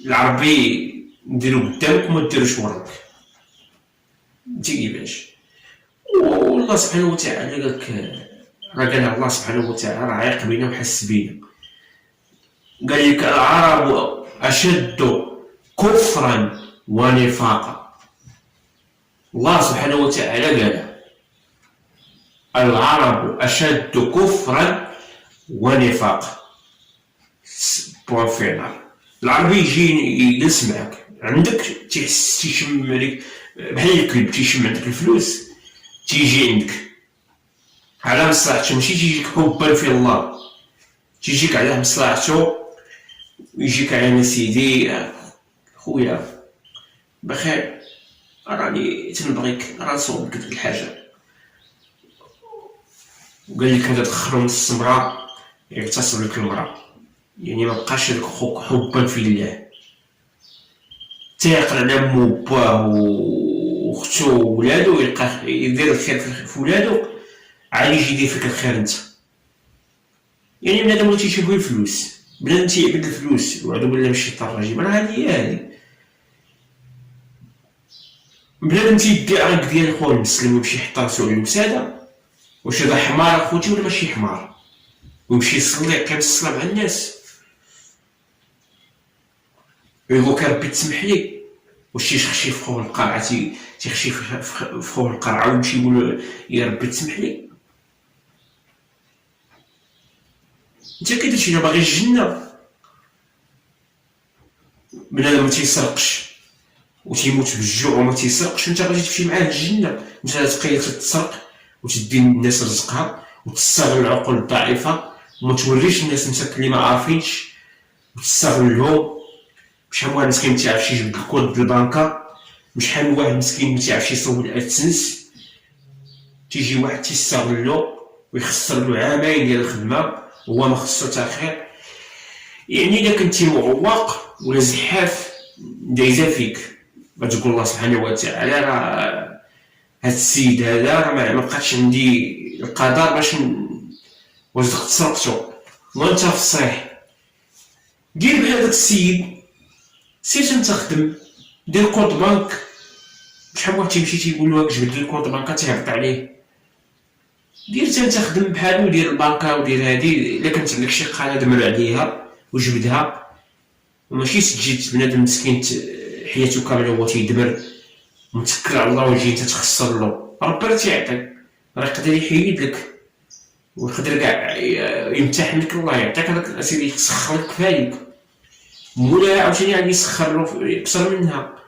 العربي نديرو قدامك وما ديروش وراك، فهمتي كيفاش؟ والله سبحانه وتعالى قالك راه قال الله سبحانه وتعالى راه عايق بينا وحس بينا، قال لك العرب أشد كفرا ونفاقا. الله سبحانه وتعالى قال العرب أشد كفرا ونفاقا. بوان فينال. العربي يجي يجلس معك عندك تيشم عليك بحال الكلب، تيشم عندك الفلوس تيجي عندك على مصلحته، ماشي تيجيك حبا في الله، تيجيك على مصلحته ويجيك على سيدي خويا بخير راني تنبغيك راه نصوبك ديك الحاجه، وقال لك هذا دخلو من السمره يغتصب لك المراه، يعني ما بقاش لك خوك حبا في الله، تيعقل على مو باه وختو وولادو يلقى يدير الخير في ولادو عاد يجي يدير فيك الخير انت. يعني بنادم اللي تيشوفو الفلوس، بنادم تيعبد الفلوس وعدو بالله من الشيطان الرجيم، راه هادي هي هادي. بنادم تيدي عرق ديال خويا المسلم ويمشي يحط راسو على الوساده، واش هذا حمار اخوتي ولا ماشي حمار؟ ويمشي يصلي يقيم الصلاه مع الناس ويقولك ربي تسمح لي، واش تيخشي في خوه القرعه تيخشي في خوه القرعه ويمشي يقول يا ربي تسمح لي؟ انت كدير باغي الجنه. بنادم ما تيسرقش وتيموت بالجوع وما تيسرقش، انت غادي تمشي معاه للجنه؟ انت تبقى تسرق وتدي الناس رزقها وتستغل العقول الضعيفه وما توريش الناس مساكن اللي ما عارفينش وتستغلهم. شحال واحد مسكين ما تيعرفش يجبد الكود ديال البنكه، شحال واحد مسكين ما تيعرفش يصوب الادسنس، تيجي واحد تيستغلو ويخسر له عامين ديال الخدمه وهو ما خصو حتى خير. يعني الا كنتي معوق ولا زحاف دايزه فيك غتقول الله سبحانه وتعالى راه هاد السيد هذا راه ما بقاتش عندي القدر واش دخلت سرقتو، وانت في الصحيح دير بحال داك السيد، سير انت خدم دير كونط بانك. شحال واحد تيمشي تيقول له جبد لي الكونط بانكا تيهبط عليه، دير انت خدم بحالو دير البانكا ودير هادي. الا كانت عندك شي قاله دمر عليها وجبدها، وماشي تجي بنادم مسكين حياته كامله هو تيدمر متكل على الله ويجي انت تخسر له. ربي راه تيعطيك، راه يقدر يحيد لك ويقدر كاع يمتحن لك، الله يعطيك هذاك اسيدي يسخر لك كفايك مولاها عاوتاني غادي يسخر له اكثر منها.